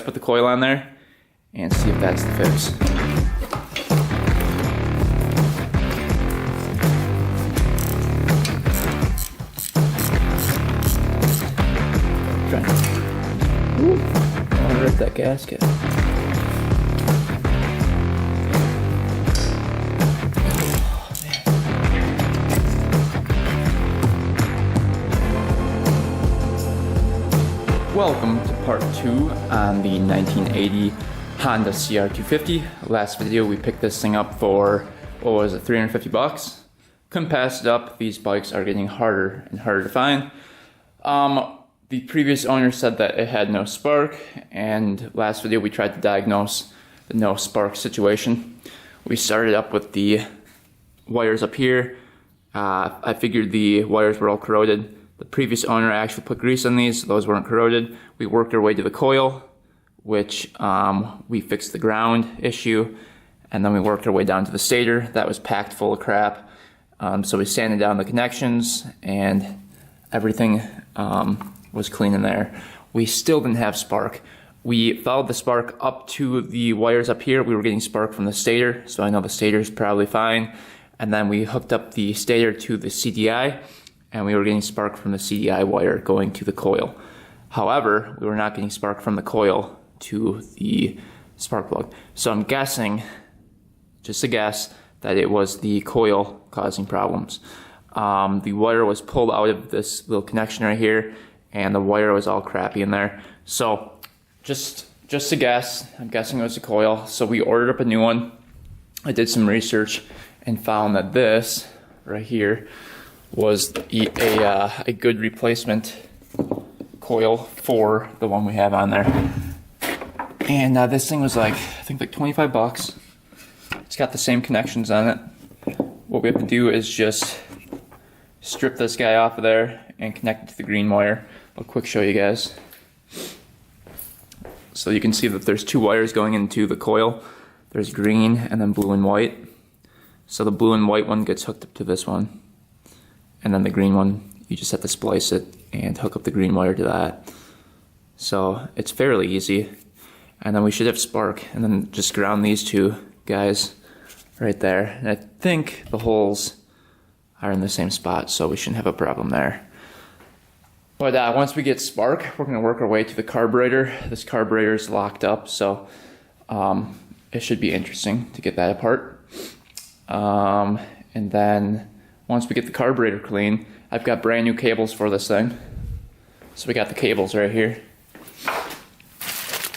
let's put the coil on there and see if that's the fix. Ooh, I want to rip that gasket. Welcome to part 2 on the 1980 Honda CR250. Last video we picked this thing up for, what was it, 350 bucks. Couldn't pass it up. These bikes are getting harder and harder to find. The previous owner said that it had no spark, and last video we tried to diagnose the no spark situation. We started up with the wires up here. I figured the wires were all corroded. The previous owner actually put grease on these, so those weren't corroded. We worked our way to the coil, which we fixed the ground issue, and then we worked our way down to the stator. That was packed full of crap. So we sanded down the connections, and everything was clean in there. We still didn't have spark. We followed the spark up to the wires up here. We were getting spark from the stator, so I know the stator's probably fine. And then we hooked up the stator to the CDI, and we were getting spark from the CDI wire going to the coil. However, we were not getting spark from the coil to the spark plug. So I'm guessing, just a guess, that it was the coil causing problems. The wire was pulled out of this little connection right here, and the wire was all crappy in there. So just a guess, I'm guessing it was the coil. So we ordered up a new one. I did some research and found that this right here was a good replacement coil for the one we have on there. And this thing was like, I think like 25 bucks. It's got the same connections on it. What we have to do is just strip this guy off of there and connect it to the green wire. I'll quick show you guys. So you can see that there's two wires going into the coil. There's green and then blue and white. So the blue and white one gets hooked up to this one. And then the green one, you just have to splice it and hook up the green wire to that. So it's fairly easy. And then we should have spark, and then just ground these two guys right there. And I think the holes are in the same spot, so we shouldn't have a problem there. But once we get spark, we're gonna work our way to the carburetor. This carburetor is locked up, so it should be interesting to get that apart. And then once we get the carburetor clean, I've got brand new cables for this thing. So we got the cables right here.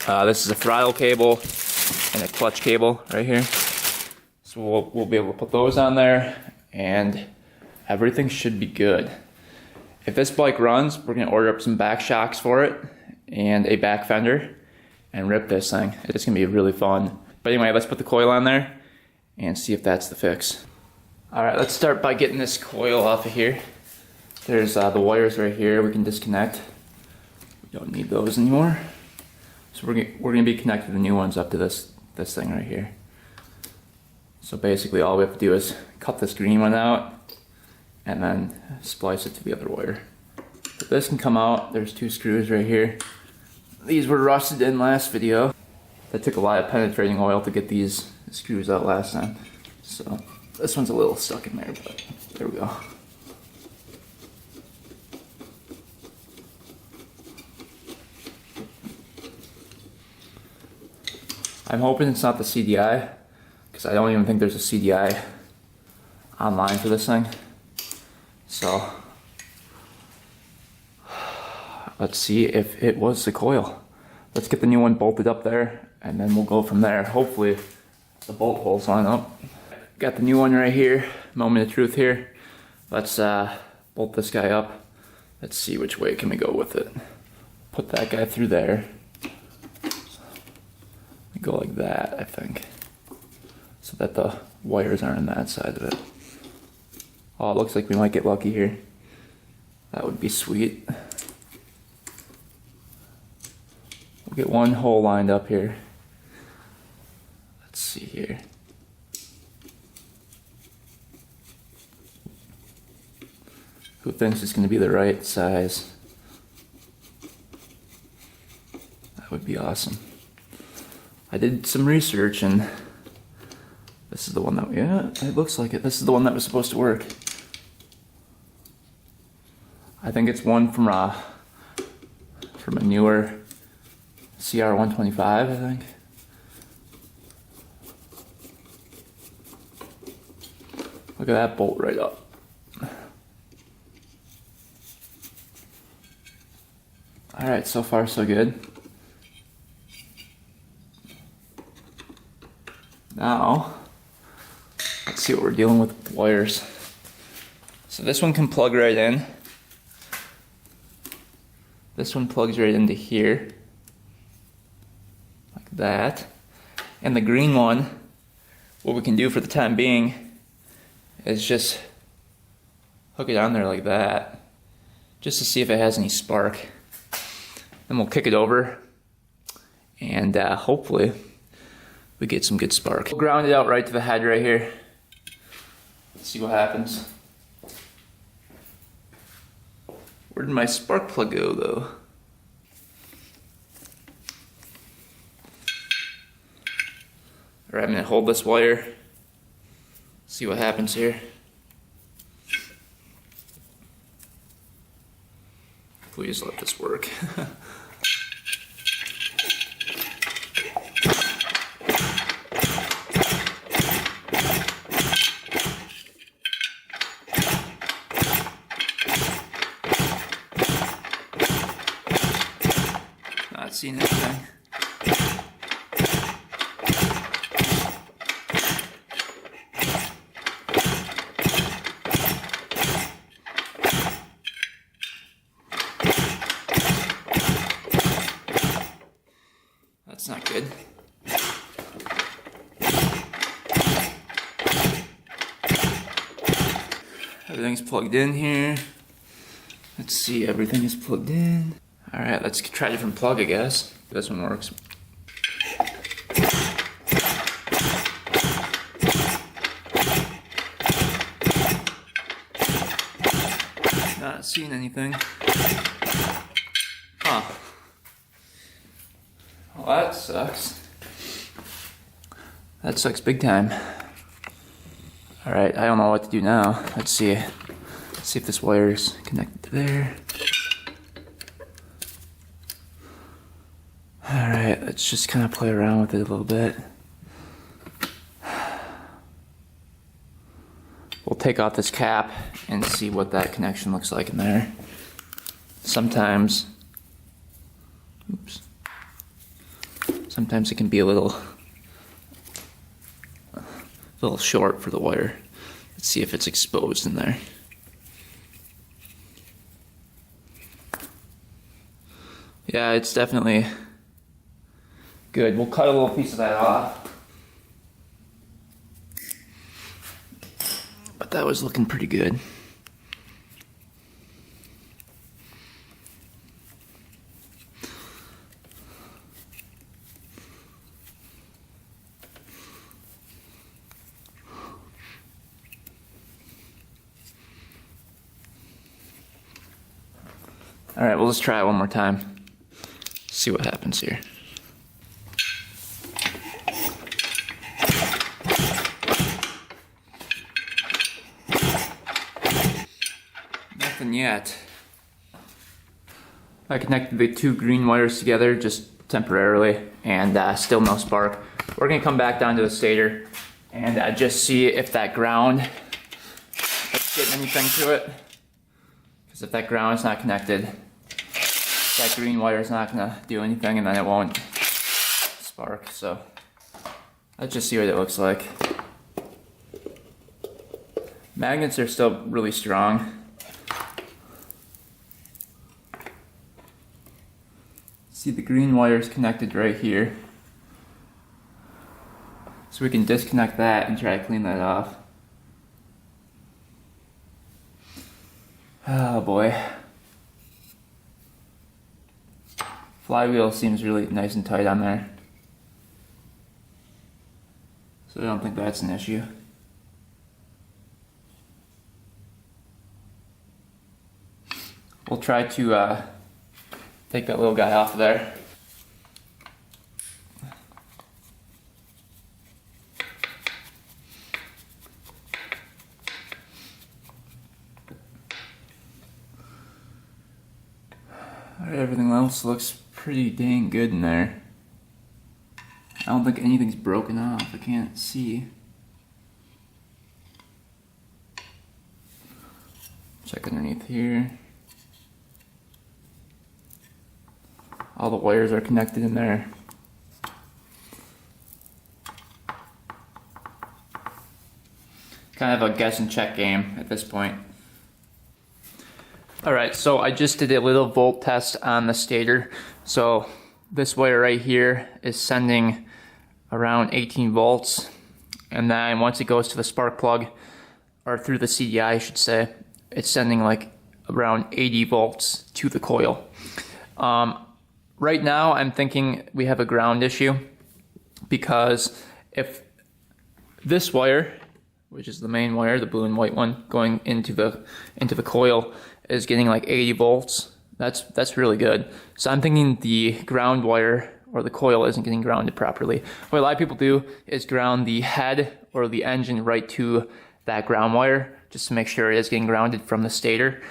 This is a throttle cable and a clutch cable right here. So we'll be able to put those on there, and everything should be good. If this bike runs, we're gonna order up some back shocks for it and a back fender and rip this thing. It's gonna be really fun. But anyway, let's put the coil on there and see if that's the fix. All right, let's start by getting this coil off of here. There's the wires right here we can disconnect. We don't need those anymore. So we're gonna be connecting the new ones up to this thing right here. So basically all we have to do is cut this green one out and then splice it to the other wire. But this can come out. There's two screws right here. These were rusted in last video. That took a lot of penetrating oil to get these screws out last time. So this one's a little stuck in there, but there we go. I'm hoping it's not the CDI, because I don't even think there's a CDI online for this thing. So let's see if it was the coil. Let's get the new one bolted up there, and then we'll go from there. Hopefully the bolt holes line up. Got the new one right here. Moment of truth here. Let's bolt this guy up. Let's see which way can we go with it. Put that guy through there. Go like that, I think, so that the wires aren't on that side of it. Oh, it looks like we might get lucky here. That would be sweet. We'll get one hole lined up here. Let's see here. Who thinks it's going to be the right size? That would be awesome. I did some research and this is the one that, yeah, it looks like it. This is the one that was supposed to work. I think it's one from a newer CR125, I think. Look at that bolt right up. Alright, so far so good. Now, let's see what we're dealing with wires. So this one can plug right in. This one plugs right into here. Like that. And the green one, what we can do for the time being is just hook it on there like that. Just to see if it has any spark. Then we'll kick it over and hopefully we get some good spark. We'll ground it out right to the head right here. Let's see what happens. Where did my spark plug go though? Alright, I'm gonna hold this wire. See what happens here. Please let this work. Not seeing anything. That's not good. Everything's plugged in here. Let's see, everything is plugged in. Alright, let's try a different plug, I guess. This one works. Not seeing anything. Huh. Well, that sucks. That sucks big time. Alright, I don't know what to do now. Let's see. Let's see if this wire is connected to there. Alright, let's just kind of play around with it a little bit. We'll take off this cap and see what that connection looks like in there. Sometimes, oops. Sometimes it can be a little short for the wire. Let's see if it's exposed in there. Yeah, it's definitely good. We'll cut a little piece of that off. But that was looking pretty good. Alright, we'll just try it one more time. See what happens here. Nothing yet. I connected the two green wires together just temporarily and still no spark. We're going to come back down to the stator and just see if that ground is getting anything to it. Because if that ground is not connected, that green wire is not going to do anything and then it won't spark. So let's just see what it looks like. Magnets are still really strong. See, the green wire is connected right here. So we can disconnect that and try to clean that off. Oh boy. Flywheel seems really nice and tight on there. So I don't think that's an issue. We'll try to take that little guy off of there. Everything else looks pretty dang good in there. I don't think anything's broken off. I can't see. Check underneath here. All the wires are connected in there. Kind of a guess and check game at this point. Alright, so I just did a little volt test on the stator. So this wire right here is sending around 18 volts. And then once it goes to the spark plug, or through the CDI I should say, it's sending like around 80 volts to the coil. Right now I'm thinking we have a ground issue, because if this wire, which is the main wire, the blue and white one going into the coil, is getting like 80 volts, that's really good. So I'm thinking the ground wire or the coil isn't getting grounded properly. What a lot of people do is ground the head or the engine right to that ground wire, just to make sure it is getting grounded from the stator.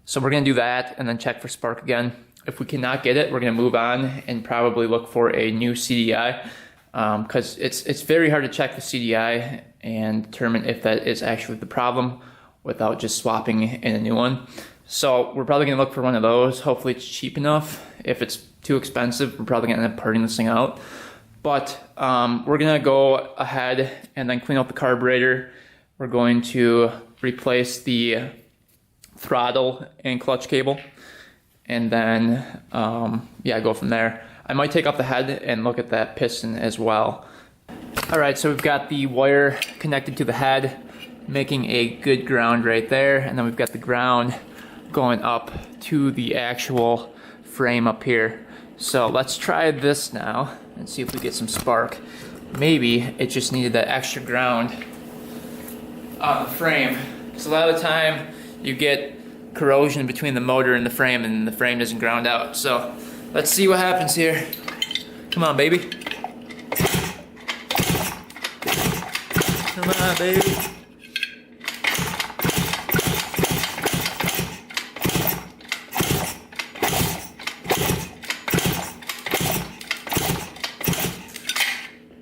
So we're gonna do that and then check for spark again. If we cannot get it, we're gonna move on and probably look for a new CDI, because it's very hard to check the CDI and determine if that is actually the problem without just swapping in a new one. So we're probably gonna look for one of those. Hopefully it's cheap enough. If it's too expensive, we're probably gonna end up parting this thing out. But we're gonna go ahead and then clean out the carburetor. We're going to replace the throttle and clutch cable, and then yeah, go from there. I might take off the head and look at that piston as well. Alright, so we've got the wire connected to the head, making a good ground right there, and then we've got the ground going up to the actual frame up here. So let's try this now and see if we get some spark. Maybe it just needed that extra ground on the frame, because a lot of the time you get corrosion between the motor and the frame, and the frame doesn't ground out. So let's see what happens here. Come on, baby. Come on, baby.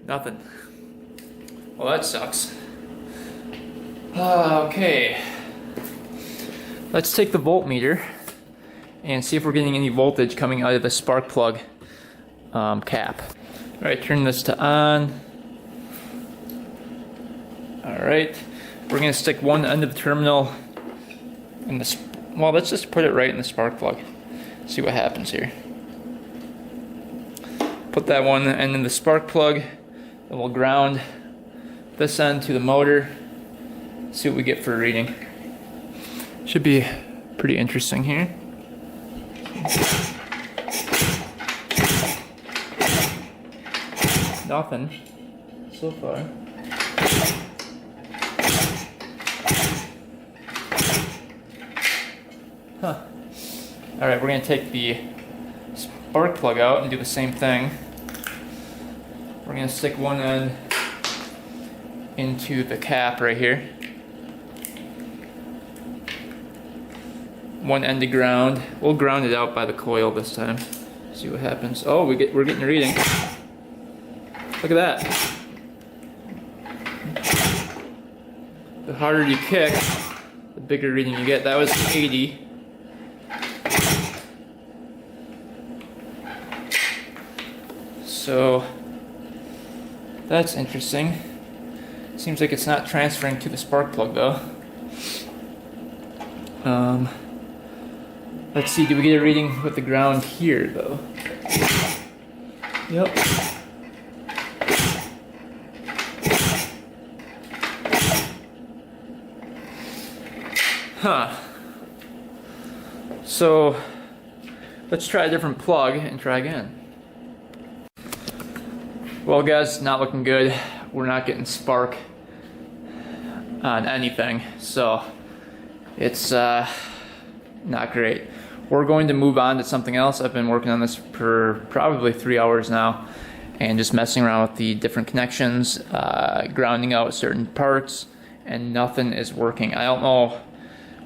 Nothing. Well, that sucks. Okay. Let's take the voltmeter and see if we're getting any voltage coming out of the spark plug cap. Alright, turn this to on. Alright, we're going to stick one end of the terminal in the, well, let's just put it right in the spark plug. See what happens here. Put that one end in the spark plug, and we'll ground this end to the motor. See what we get for a reading. Should be pretty interesting here. Nothing so far. Huh. Alright, we're going to take the spark plug out and do the same thing. We're going to stick one end into the cap right here. One end to ground. We'll ground it out by the coil this time. See what happens. Oh, we're getting a reading. Look at that. The harder you kick, the bigger reading you get. That was 80. So that's interesting. Seems like it's not transferring to the spark plug though. Let's see, do we get a reading with the ground here though? Yep. Huh. So let's try a different plug and try again. Well guys, not looking good. We're not getting spark on anything, so it's not great. We're going to move on to something else. I've been working on this for probably 3 hours now and just messing around with the different connections, grounding out certain parts, and nothing is working. I don't know,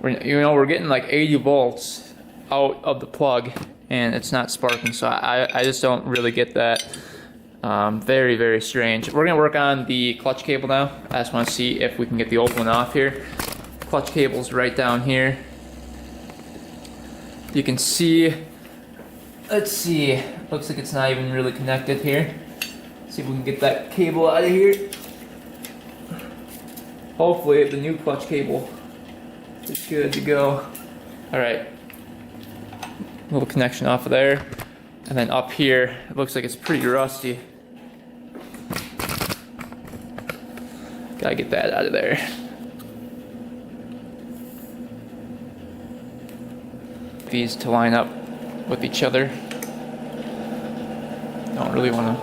we're getting like 80 volts out of the plug and it's not sparking, so I just don't really get that. Very, very strange. We're gonna work on the clutch cable now. I just wanna see if we can get the old one off here. Clutch cable's right down here. You can see, let's see, looks like it's not even really connected here. See if we can get that cable out of here. Hopefully the new clutch cable is good to go. All right, little connection off of there. And then up here, it looks like it's pretty rusty. Gotta get that out of there. These to line up with each other. Don't really want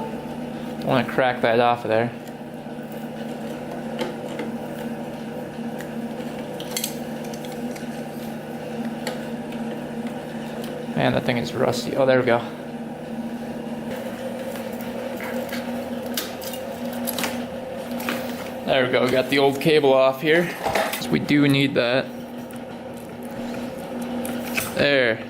to crack that off of there. Man, that thing is rusty. Oh, there we go. There we go, got the old cable off here. So we do need that. There.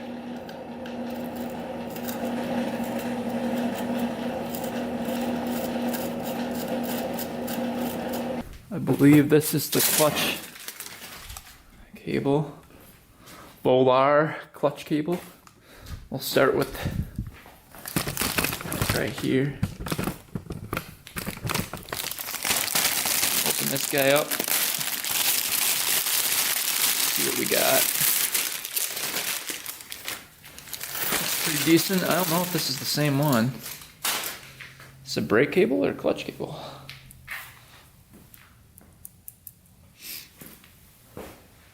I believe this is the clutch cable. Volar clutch cable. We'll start with right here. Open this guy up. See what we got. It's pretty decent. I don't know if this is the same one. It's a brake cable or clutch cable.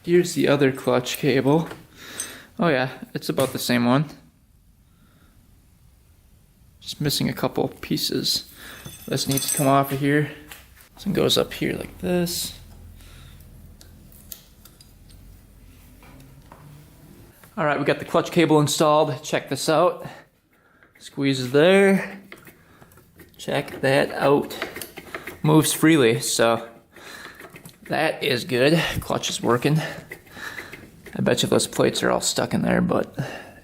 Here's the other clutch cable. Oh yeah, it's about the same one. Just missing a couple pieces. This needs to come off of here. This one goes up here like this. All right, we got the clutch cable installed. Check this out. Squeezes there. Check that out. Moves freely, so that is good. Clutch is working. I bet you those plates are all stuck in there, but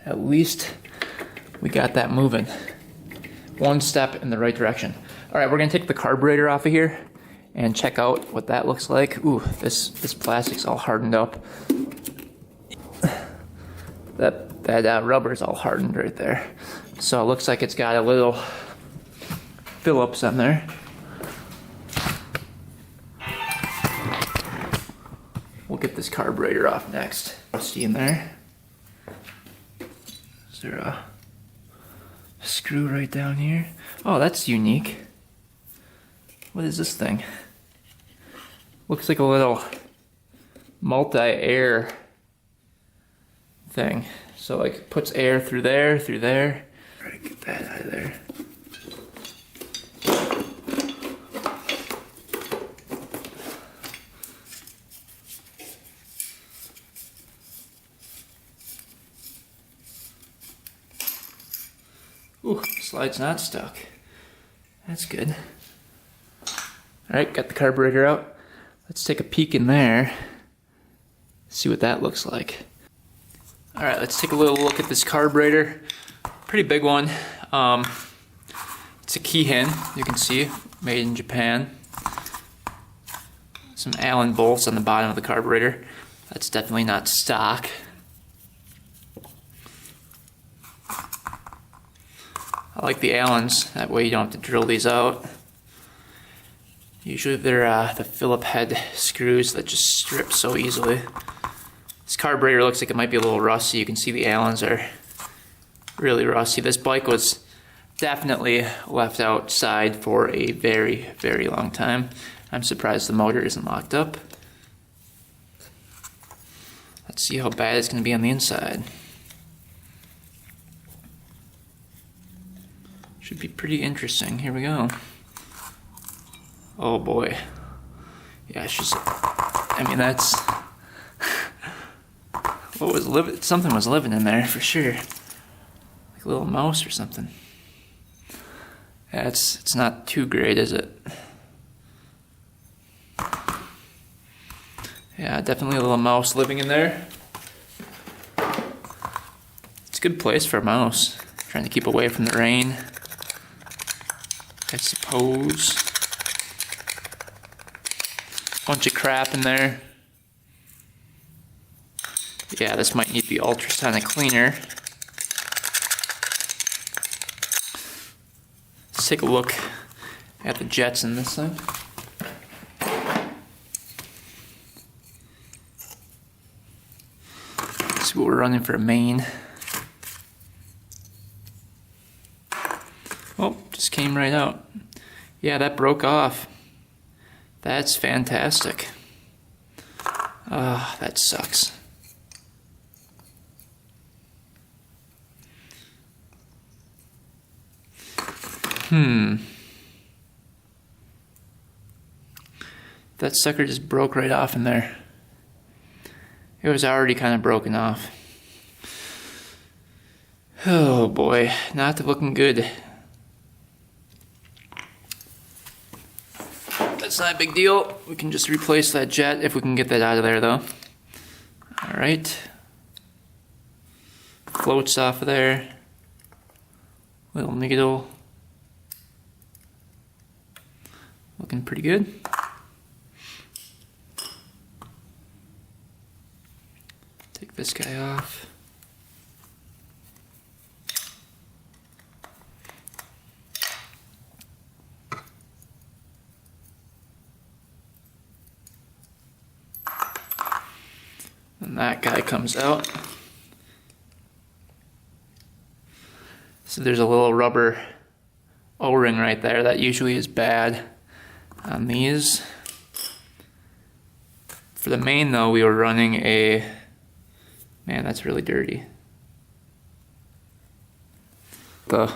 at least we got that moving. One step in the right direction. All right, we're gonna take the carburetor off of here and check out what that looks like. Ooh, this plastic's all hardened up. That rubber's all hardened right there. So it looks like it's got a little Phillips on there. We'll get this carburetor off next. Rusty in there. Is there a screw right down here? Oh, that's unique. What is this thing? Looks like a little multi-air thing. So like puts air through there, through there. Try to get that out of there. Ooh, slide's not stuck. That's good. Alright, got the carburetor out. Let's take a peek in there. See what that looks like. Alright, let's take a little look at this carburetor. Pretty big one. It's a Keihin, you can see, made in Japan. Some Allen bolts on the bottom of the carburetor. That's definitely not stock. I like the Allens, that way you don't have to drill these out. Usually they're the Phillip head screws that just strip so easily. This carburetor looks like it might be a little rusty. You can see the Allens are really rusty. This bike was definitely left outside for a very, very long time. I'm surprised the motor isn't locked up. Let's see how bad it's going to be on the inside. Should be pretty interesting. Here we go. Oh boy. Yeah, it's just, I mean, that's, what was living, something was living in there for sure. Like a little mouse or something. Yeah, it's not too great, is it? Yeah, definitely a little mouse living in there. It's good place for a mouse. Trying to keep away from the rain, I suppose. Bunch of crap in there. Yeah, this might need the ultrasonic cleaner. Let's take a look at the jets in this thing. Let's see what we're running for a main. Oh, just came right out. Yeah, that broke off. That's fantastic. Ah, that sucks. That sucker just broke right off in there. It was already kind of broken off. Oh boy, not looking good. That's not a big deal. We can just replace that jet if we can get that out of there though. Alright. Floats off of there. Little needle. Looking pretty good. Take this guy off. And that guy comes out. So there's a little rubber O-ring right there. That usually is bad on these. For the main though, we were running a, man, that's really dirty. The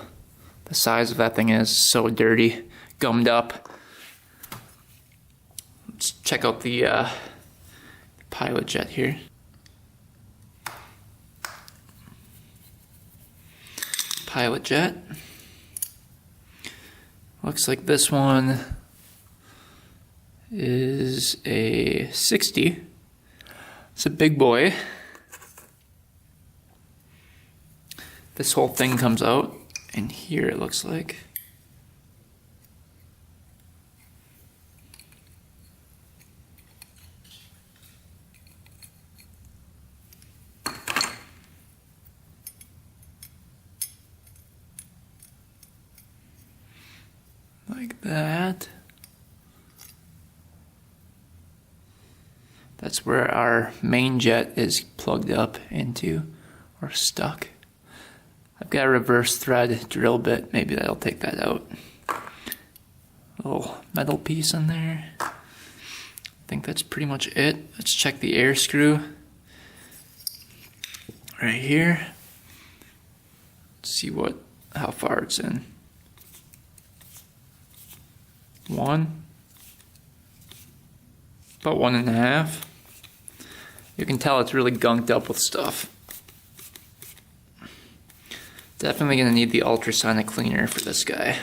size of that thing is so dirty, gummed up. Let's check out the pilot jet here. Pilot jet. Looks like this one is a 60. It's a big boy. This whole thing comes out, and here it looks like. Like that. That's where our main jet is plugged up into, or stuck. I've got a reverse thread drill bit, maybe that'll take that out. Little metal piece in there. I think that's pretty much it. Let's check the air screw. Right here. Let's see how far it's in. 1. About 1.5. You can tell it's really gunked up with stuff. Definitely gonna need the ultrasonic cleaner for this guy.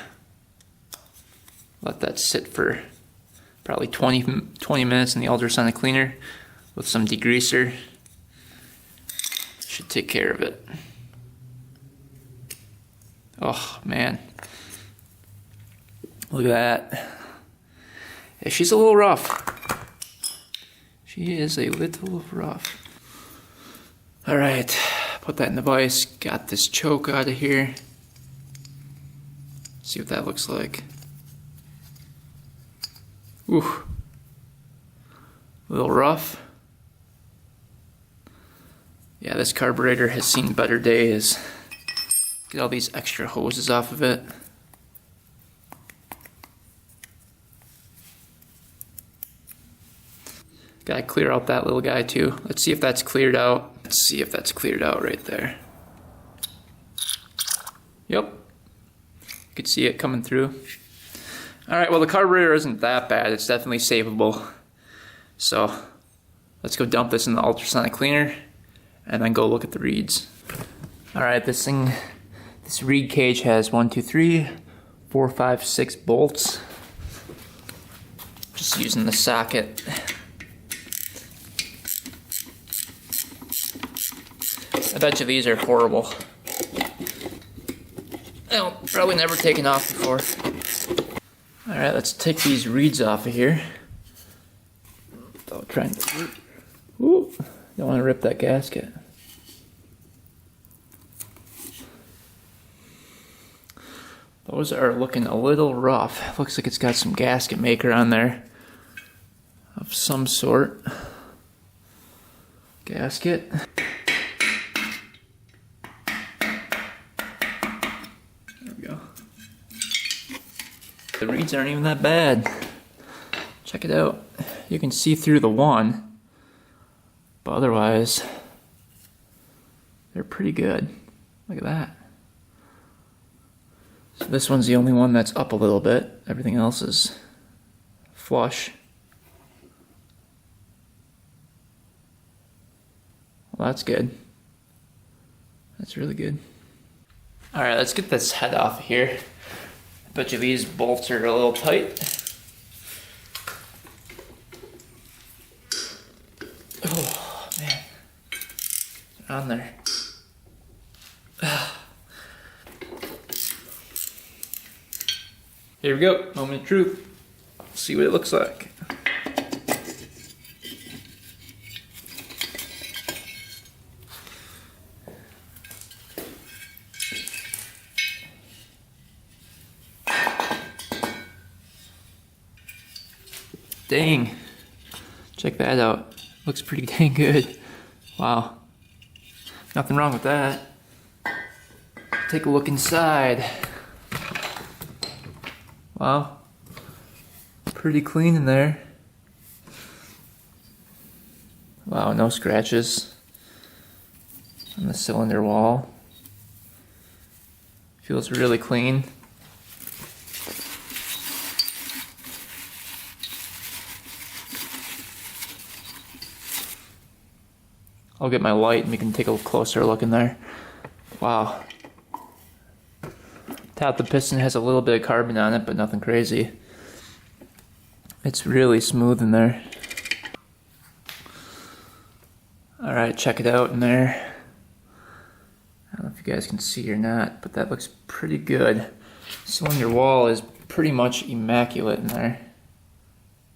Let that sit for probably 20 minutes in the ultrasonic cleaner with some degreaser. Should take care of it. Oh man. Look at that. Yeah, she's a little rough. She is a little rough. Alright, put that in the vise. Got this choke out of here. See what that looks like. Ooh. A little rough. Yeah, this carburetor has seen better days. Get all these extra hoses off of it. Gotta clear out that little guy too. Let's see if that's cleared out. Let's see if that's cleared out right there. Yep. You could see it coming through. Alright, well the carburetor isn't that bad. It's definitely savable. So, let's go dump this in the ultrasonic cleaner and then go look at the reeds. Alright, this reed cage has 1, 2, 3, 4, 5, 6 bolts. Just using the socket. I bet you these are horrible. probably never taken off before. Alright, let's take these reeds off of here. Without trying to... Ooh, don't want to rip that gasket. Those are looking a little rough. Looks like it's got some gasket maker on there of some sort. Gasket. There we go. The reeds aren't even that bad. Check it out. You can see through the one, but otherwise, they're pretty good. Look at that. So this one's the only one that's up a little bit. Everything else is flush. Well, that's good. That's really good. Alright, let's get this head off of here. I bet you these bolts are a little tight. Oh, man. They're on there. Here we go, moment of truth. See what it looks like. Dang, check that out. Looks pretty dang good. Wow, nothing wrong with that. Take a look inside. Wow, pretty clean in there. Wow, no scratches on the cylinder wall. Feels really clean. I'll get my light and we can take a closer look in there. Wow. Top of the piston has a little bit of carbon on it, but nothing crazy. It's really smooth in there. Alright, check it out in there. I don't know if you guys can see or not, but that looks pretty good. Cylinder wall is pretty much immaculate in there.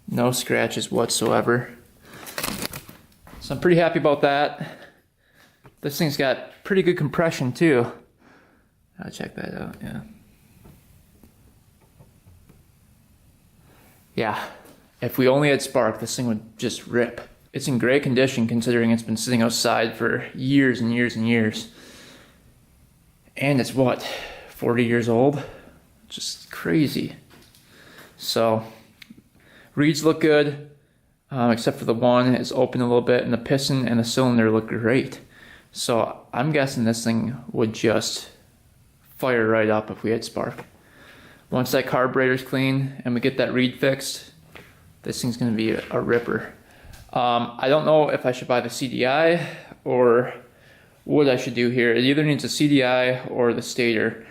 No scratches whatsoever. So I'm pretty happy about that. This thing's got pretty good compression too. I'll check that out, yeah. Yeah, if we only had spark, this thing would just rip. It's in great condition considering it's been sitting outside for years and years and years. And it's what, 40 years old? Just crazy. So, reeds look good, except for the one is open a little bit, and the piston and the cylinder look great. So I'm guessing this thing would just fire right up if we had spark. Once that carburetor's clean and we get that reed fixed, this thing's gonna be a ripper. I don't know if I should buy the CDI or what I should do here. It either needs a CDI or the stator.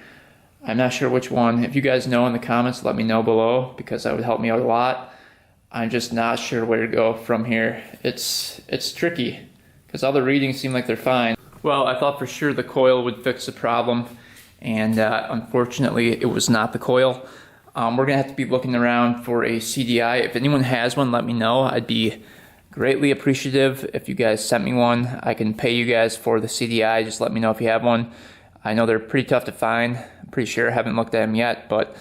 I'm not sure which one. If you guys know in the comments, let me know below because that would help me out a lot. I'm just not sure where to go from here. It's tricky because all the readings seem like they're fine. Well, I thought for sure the coil would fix the problem, and unfortunately it was not the coil. We're gonna have to be looking around for a CDI. If anyone has one, let me know. I'd be greatly appreciative if you guys sent me one. I can pay you guys for the CDI. Just let me know if you have one. I know they're pretty tough to find. I'm pretty sure I haven't looked at them yet, but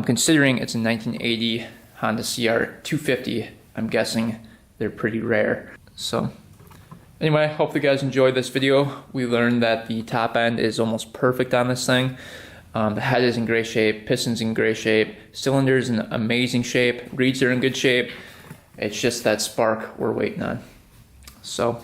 considering it's a 1980 Honda CR 250, I'm guessing they're pretty rare. So anyway, hope you guys enjoyed this video. We learned that the top end is almost perfect on this thing. The head is in great shape, piston's in great shape, cylinder's in amazing shape, reeds are in good shape. It's just that spark we're waiting on. So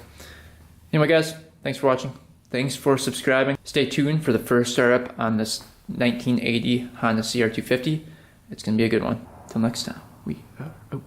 anyway guys, thanks for watching. Thanks for subscribing. Stay tuned for the first startup on this 1980 Honda CR 250. It's gonna be a good one. Till next time, we are out.